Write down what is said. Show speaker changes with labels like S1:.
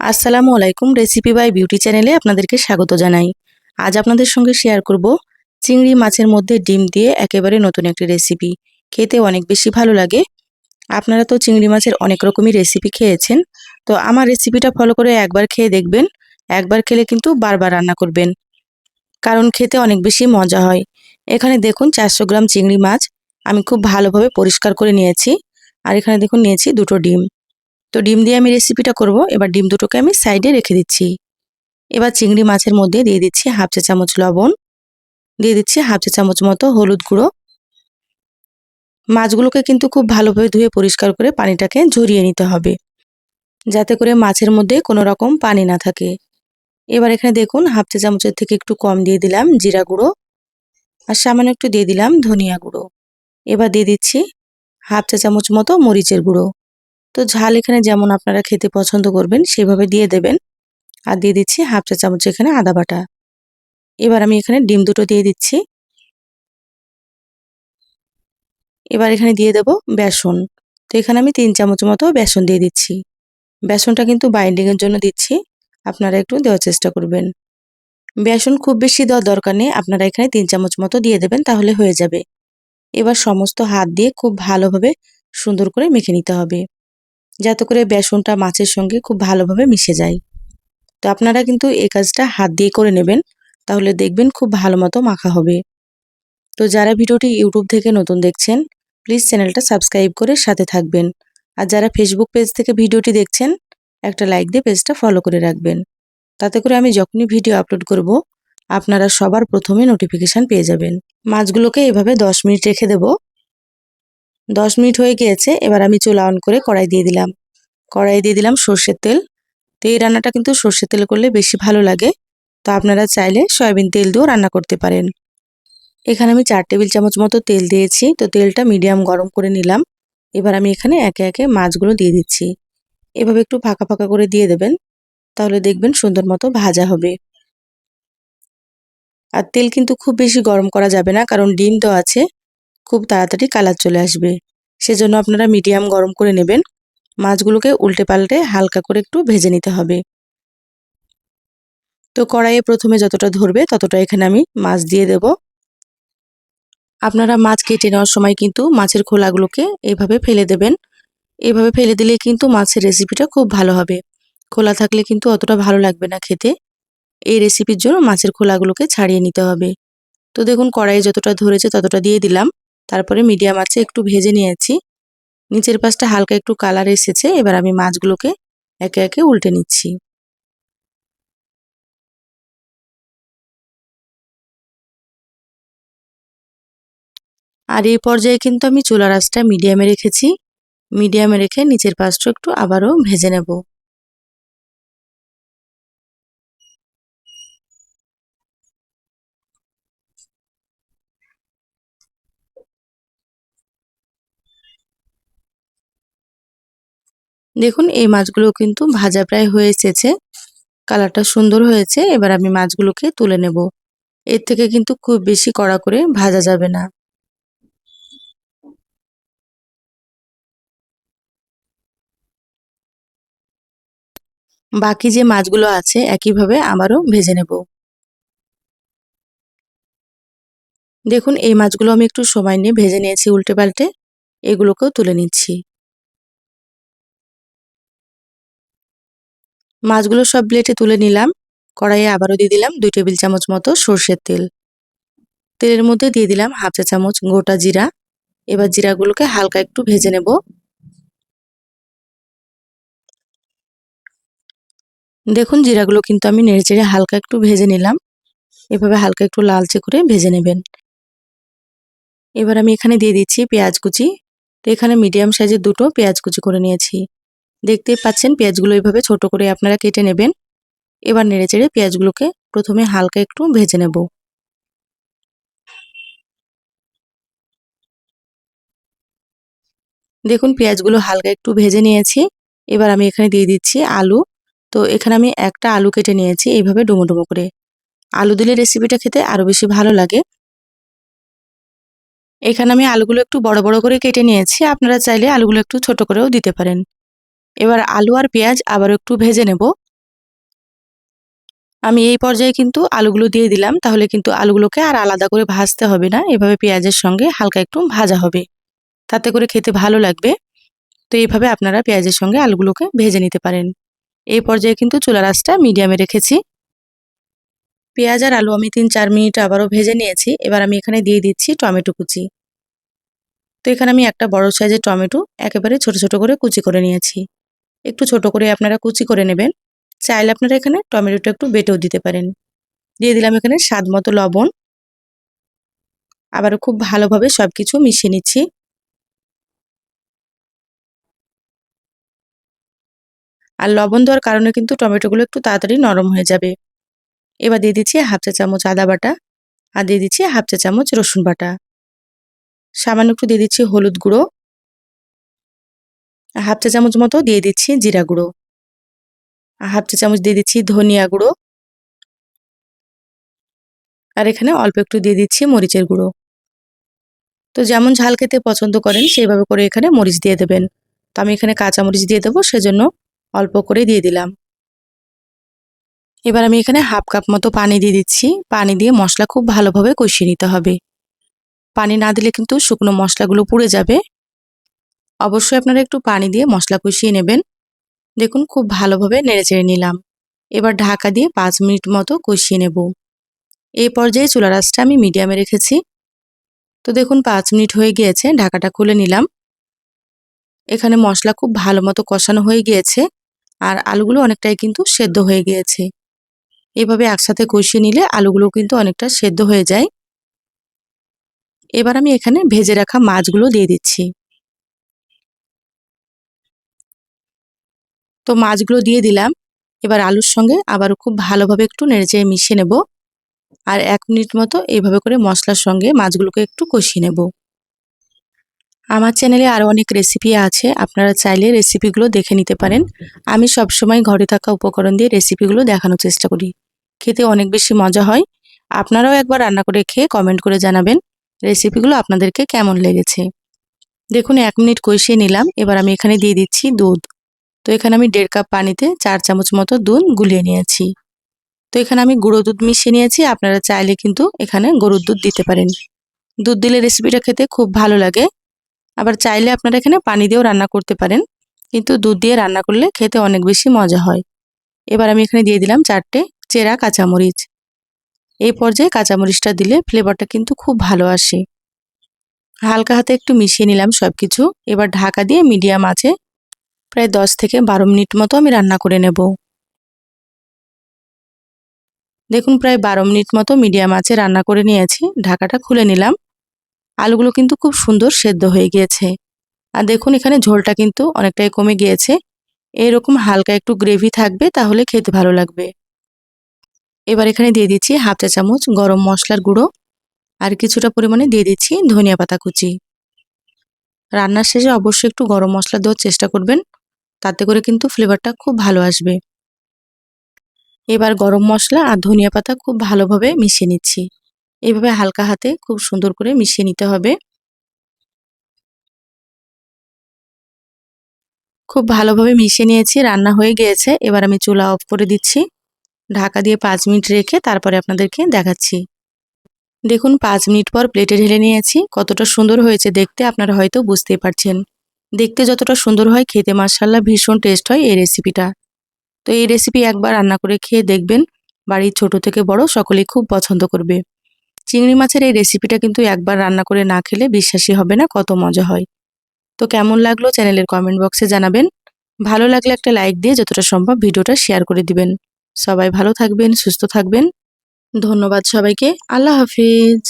S1: আসসালামু আলাইকুম। Recipe by beauty চ্যানেলে আপনাদেরকে স্বাগত জানাই। আজ আপনাদের সঙ্গে শেয়ার করব চিংড়ি মাছের মধ্যে ডিম দিয়ে একেবারে নতুন একটি রেসিপি। খেতে অনেক বেশি ভালো লাগে। আপনারা তো চিংড়ি মাছের অনেক রকমই রেসিপি খেয়েছেন, তো আমার রেসিপিটা ফলো করে একবার খেয়ে দেখবেন। একবার খেলে কিন্তু বারবার রান্না করবেন, কারণ খেতে অনেক বেশি মজা হয়। এখানে দেখুন 400 গ্রাম চিংড়ি মাছ আমি খুব ভালোভাবে পরিষ্কার করে নিয়েছি। আর এখানে দেখুন নিয়েছি দুটো ডিম। তো ডিম দিয়ে আমি রেসিপিটা করব। এবার ডিম দুটোকে আমি সাইডে রেখে দিচ্ছি। এবার চিংড়ি মাছের মধ্যে দিয়ে দিচ্ছি হাফ চা চামচ লবণ, দিয়ে দিচ্ছি হাফ চা চামচ মতো হলুদ গুঁড়ো। মাছগুলোকে কিন্তু খুব ভালোভাবে ধুয়ে পরিষ্কার করে পানিটাকে ঝরিয়ে নিতে হবে, যাতে করে মাছের মধ্যে কোনো রকম পানি না থাকে। এবার এখানে দেখুন হাফ চা চামচের থেকে একটু কম দিয়ে দিলাম জিরা গুঁড়ো, আর সামান্য একটু দিয়ে দিলাম ধনিয়া গুঁড়ো। এবার দিয়ে দিচ্ছি হাফ চা চামচ মতো মরিচের গুঁড়ো। তো ঝাল এখানে যেমন আপনারা খেতে পছন্দ করবেন সেভাবে দিয়ে দেবেন। আর দিয়ে দিচ্ছি হাফ চা চামচ এখানে আদা বাটা। এবার আমি এখানে ডিম দুটো দিয়ে দিচ্ছি। এবার এখানে দিয়ে দেব বেসন। তো এখানে আমি 3 চামচ মতো বেসন দিয়ে দিচ্ছি। বেসনটা কিন্তু বাইন্ডিংয়ের জন্য দিচ্ছি, আপনারা একটু দেওয়ার চেষ্টা করবেন। বেসন খুব বেশি দেওয়ার দরকার নেই, আপনারা এখানে 3 চামচ মতো দিয়ে দেবেন, তাহলে হয়ে যাবে। এবার সমস্ত হাত দিয়ে খুব ভালোভাবে সুন্দর করে মেখে নিতে হবে, যাতে করে বেসনটা মাছের সঙ্গে খুব ভালোভাবে মিশে যায়। তো আপনারা কিন্তু এই কাজটা হাত দিয়ে করে নেবেন, তাহলে দেখবেন খুব ভালো মতো মাখা হবে। তো যারা ভিডিওটি ইউটিউব থেকে নতুন দেখছেন, প্লিজ চ্যানেলটা সাবস্ক্রাইব করে সাথে থাকবেন। আর যারা ফেসবুক পেজ থেকে ভিডিওটি দেখছেন, একটা লাইক দিয়ে পেজটা ফলো করে রাখবেন। তাতে করে আমি যখনই ভিডিও আপলোড করব, আপনারা সবার প্রথমে নোটিফিকেশান পেয়ে যাবেন। মাছগুলোকে এভাবে 10 মিনিট রেখে দেব। 10 মিনিট হয়ে গিয়েছে। এবার আমি চুলা অন করে কড়াই দিয়ে দিলাম। কড়াই দিয়ে দিলাম সর্ষের তেল। তো এই রান্নাটা কিন্তু সর্ষের তেল করলে বেশি ভালো লাগে। তো আপনারা চাইলে সয়াবিন তেল দিয়েও রান্না করতে পারেন। এখানে আমি 4 টেবিল চামচ মতো তেল দিয়েছি। তো তেলটা মিডিয়াম গরম করে নিলাম। এবার আমি এখানে একে একে মাছগুলো দিয়ে দিচ্ছি। এভাবে একটু ফাঁকা ফাঁকা করে দিয়ে দেবেন, তাহলে দেখবেন সুন্দর মতো ভাজা হবে। আর তেল কিন্তু খুব বেশি গরম করা যাবে না, কারণ ডিম তো আছে, খুব তাড়াতাড়ি কালার চলে আসবে। সেজন্য আপনারা মিডিয়াম গরম করে নেবেন। মাছগুলোকে উল্টে পাল্টে হালকা করে একটু ভেজে নিতে হবে। তো কড়াইয়ে প্রথমে যতটা ধরবে ততটা এখানে আমি মাছ দিয়ে দেব। আপনারা মাছ কেটে নেওয়ার সময় কিন্তু মাছের খোলাগুলোকে এভাবে ফেলে দেবেন। এভাবে ফেলে দিলে কিন্তু মাছের রেসিপিটা খুব ভালো হবে। খোলা থাকলে কিন্তু অতটা ভালো লাগবে না খেতে। এই রেসিপির জন্য মাছের খোলাগুলোকে ছাড়িয়ে নিতে হবে। তো দেখুন কড়াইয়ে যতটা ধরেছে ততটা দিয়ে দিলাম। তারপরে মিডিয়াম আঁচে একটু ভেজে নিয়েছি। নিচের পাশটা হালকা একটু কালার এসেছে। এবার আমি মাছগুলোকে একে একে উল্টে নিচ্ছি। আর এই পর্যায়ে কিন্তু আমি চুলার আঁচটা মিডিয়ামে রেখেছি। মিডিয়ামে রেখে নিচের পাশটা একটু আবারও ভেজে নেব। দেখুন এই মাছগুলো কিন্তু ভাজা প্রায় হয়ে এসেছে। কালারটা সুন্দর হয়েছে। এবার আমি মাছগুলোকে তুলে নেব। এর থেকে কিন্তু খুব বেশি কড়া করে ভাজা যাবে না। বাকি যে মাছগুলো আছে একইভাবে আবারও ভেজে নেব। দেখুন এই মাছগুলো আমি একটু সময় নিয়ে ভেজে নিয়েছি উল্টে পাল্টে। এগুলোকেও তুলে নিচ্ছি। মাছগুলো সব প্লেটে তুলে নিলাম। কড়াইয়ে আবারও দিয়ে দিলাম 2 টেবিল চামচ মতো সর্ষের তেল। তেলের মধ্যে দিয়ে দিলাম হাফ চা চামচ গোটা জিরা। এবার জিরাগুলোকে হালকা একটু ভেজে নেব। দেখুন জিরাগুলো কিন্তু আমি নেড়েচেড়ে হালকা একটু ভেজে নিলাম। এভাবে হালকা একটু লালচে করে ভেজে নেবেন। এবার আমি এখানে দিয়ে দিচ্ছি পেঁয়াজ কুচি। তো এখানে মিডিয়াম সাইজের দুটো পেঁয়াজ কুচি করে নিয়েছি। দেখতেই পাচ্ছেন পেঁয়াজগুলো এইভাবে ছোট করে আপনারা কেটে নেবেন। এবার নেড়েচেড়ে পেঁয়াজগুলোকে প্রথমে হালকা একটু ভেজে নেব। দেখুন পেঁয়াজগুলো হালকা একটু ভেজে নিয়েছি। এবার আমি এখানে দিয়ে দিচ্ছি আলু। তো এখানে আমি একটা আলু কেটে নিয়েছি এইভাবে ডুমো ডুমো করে। আলু দিলে রেসিপিটা খেতে আরো বেশি ভালো লাগে। এখানে আমি আলুগুলো একটু বড় বড় করে কেটে নিয়েছি। আপনারা চাইলে আলুগুলো একটু ছোট করেও দিতে পারেন। এবার আলু আর পেঁয়াজ আবার একটু ভেজে নেব। আমি এই পর্যায়ে কিন্তু আলুগুলো দিয়ে দিলাম, তাহলে কিন্তু আলুগুলোকে আর আলাদা করে ভাজতে হবে না, এভাবে পেঁয়াজের সঙ্গে হালকা একটু ভাজা হবে, তাতে করে খেতে ভালো লাগবে। তো এইভাবে আপনারা পেঁয়াজের সঙ্গে আলুগুলোকে ভেজে নিতে পারেন। এই পর্যায়ে কিন্তু চুলার আঁচটা মিডিয়ামে রেখেছি। পেঁয়াজ আর আলু আমি ৩-৪ মিনিট আবারও ভেজে নিয়েছি। এবার আমি এখানে দিয়ে দিচ্ছি টমেটো কুচি। তো এখানে আমি একটা বড় সাইজের টমেটো একেবারে ছোট ছোট করে কুচি করে নিয়েছি। একটু ছোট করে আপনারা কুচি করে নেবেন। চাইলে আপনারা এখানে টমেটোটা একটু বেটেও দিতে পারেন। দিয়ে দিলাম এখানে স্বাদ মতো লবণ। আবারও খুব ভালোভাবে সবকিছু মিশিয়ে নিচ্ছি। আর লবণ দেওয়ার কারণে কিন্তু টমেটোগুলো একটু তাড়াতাড়ি নরম হয়ে যাবে। এবার দিয়ে দিচ্ছি 1/2 চা চামচ আদা বাটা, আর দিয়ে দিচ্ছি 1/2 চা চামচ রসুন বাটা। সামান্য একটু দিয়ে দিচ্ছি হলুদ গুঁড়ো, 1/2 চা চামচ মতো দিয়ে দিচ্ছি জিরা গুঁড়ো, 1/2 চা চামচ দিয়ে দিচ্ছি ধনিয়া গুঁড়ো, আর এখানে অল্প একটু দিয়ে দিচ্ছি মরিচের গুঁড়ো। তো যেমন ঝাল খেতে পছন্দ করেন সেইভাবে করে এখানে মরিচ দিয়ে দেবেন। তো আমি এখানে কাঁচা মরিচ দিয়ে দেবো, সেজন্য অল্প করে দিয়ে দিলাম। এবার আমি এখানে 1/2 কাপ মতো পানি দিয়ে দিচ্ছি। পানি দিয়ে মশলা খুব ভালোভাবে কষিয়ে নিতে হবে। পানি না দিলে কিন্তু শুকনো মশলাগুলো পুড়ে যাবে। অবশ্যই আপনারা একটু পানি দিয়ে মশলা কষিয়ে নেবেন। দেখুন খুব ভালোভাবে নেড়েচেড়ে নিলাম। এবার ঢাকা দিয়ে 5 মিনিট মতো কষিয়ে নেব। এই পর্যায়ে চুলার আঁচটা আমি মিডিয়ামে রেখেছি। তো দেখুন 5 মিনিট হয়ে গিয়েছে, ঢাকাটা খুলে নিলাম। এখানে মশলা খুব ভালো মতো কষানো হয়ে গিয়েছে, আর আলুগুলো অনেকটাই কিন্তু সেদ্ধ হয়ে গিয়েছে। এভাবে একসাথে কষিয়ে নিলে আলুগুলো কিন্তু অনেকটা সেদ্ধ হয়ে যায়। এবার আমি এখানে ভেজে রাখা মাছগুলো দিয়ে দিচ্ছি। তো মাছগুলো দিয়ে দিলাম। এবার আলুর সঙ্গে আবারও খুব ভালোভাবে একটু নেড়েচেড়ে মিশিয়ে নেব। আর 1 মিনিট মতো এইভাবে করে মশলার সঙ্গে মাছগুলোকে একটু কষিয়ে নেব। আমার চ্যানেলে আরও অনেক রেসিপি আছে, আপনারা চাইলে রেসিপিগুলো দেখে নিতে পারেন। আমি সবসময় ঘরে থাকা উপকরণ দিয়ে রেসিপিগুলো দেখানোর চেষ্টা করি। খেতে অনেক বেশি মজা হয়। আপনারাও একবার রান্না করে খেয়ে কমেন্ট করে জানাবেন রেসিপিগুলো আপনাদেরকে কেমন লেগেছে। দেখুন 1 মিনিট কষিয়ে নিলাম। এবার আমি এখানে দিয়ে দিচ্ছি দুধ। তো এখানে আমি 1.5 কাপ পানিতে 4 চামচ মতো দুধ গুলিয়ে নিয়েছি। তো এখানে আমি গুঁড়ো দুধ মিশিয়ে নিয়েছি, আপনারা চাইলে কিন্তু এখানে গরুর দুধ দিতে পারেন। দুধ দিলে রেসিপিটা খেতে খুব ভালো লাগে। আবার চাইলে আপনারা এখানে পানি দিয়েও রান্না করতে পারেন, কিন্তু দুধ দিয়ে রান্না করলে খেতে অনেক বেশি মজা হয়। এবার আমি এখানে দিয়ে দিলাম 4টে চেরা কাঁচামরিচ। এই পর্যায়ে কাঁচামরিচটা দিলে ফ্লেভারটা কিন্তু খুব ভালো আসে। হালকা হাতে একটু মিশিয়ে নিলাম সবকিছু। এবার ঢাকা দিয়ে মিডিয়াম আঁচে প্রায় 10 থেকে 12 মিনিট মতো আমি রান্না করে নেব। দেখুন প্রায় 12 মিনিট মতো মিডিয়াম আঁচে রান্না করে নিয়েছি। ঢাকাটা খুলে নিলাম। আলুগুলো কিন্তু খুব সুন্দর সেদ্ধ হয়ে গিয়েছে। আর দেখুন এখানে ঝোলটা কিন্তু অনেকটাই কমে গিয়েছে। এরকম হালকা একটু গ্রেভি থাকবে, তাহলে খেতে ভালো লাগবে। এবার এখানে দিয়ে দিচ্ছি 1/2 চা চামচ গরম মশলার গুঁড়ো, আর কিছুটা পরিমাণে দিয়ে দিচ্ছি ধনিয়া পাতা কুচি। রান্নার শেষে অবশ্যই একটু গরম মশলা দেওয়ার চেষ্টা করবেন, তাতে করে কিন্তু ফ্লেভারটা খুব ভালো আসবে। এবার গরম মশলা আর ধনিয়া পাতা খুব ভালোভাবে মিশিয়ে নিচ্ছি। এইভাবে হালকা হাতে খুব সুন্দর করে মিশিয়ে নিতে হবে। খুব ভালোভাবে মিশিয়ে নিয়েছি, রান্না হয়ে গিয়েছে। এবার আমি চুলা অফ করে দিচ্ছি। ঢাকা দিয়ে 5 মিনিট রেখে তারপরে আপনাদেরকে দেখাচ্ছি। দেখুন 5 মিনিট পর প্লেটে ঢেলে নিয়েছি। কতটা সুন্দর হয়েছে দেখতে আপনারা হয়তো বুঝতেই পারছেন। দেখতে যতটা সুন্দর হয়, খেতে মাশাআল্লাহ ভীষণ টেস্ট হয় এই রেসিপিটা। তো এই রেসিপি একবার রান্না করে খেয়ে দেখবেন, বাড়ির ছোট থেকে বড় সকলেই খুব পছন্দ করবে। চিংড়ি মাছের এই রেসিপিটা কিন্তু একবার রান্না করে না খেলে বিশ্বাসই হবে না কত মজা হয়। তো কেমন লাগলো চ্যানেলের কমেন্ট বক্সে জানাবেন। ভালো লাগলে একটা লাইক দিয়ে যতটা সম্ভব ভিডিওটা শেয়ার করে দিবেন। সবাই ভালো থাকবেন, সুস্থ থাকবেন। ধন্যবাদ সবাইকে। আল্লাহ হাফিজ।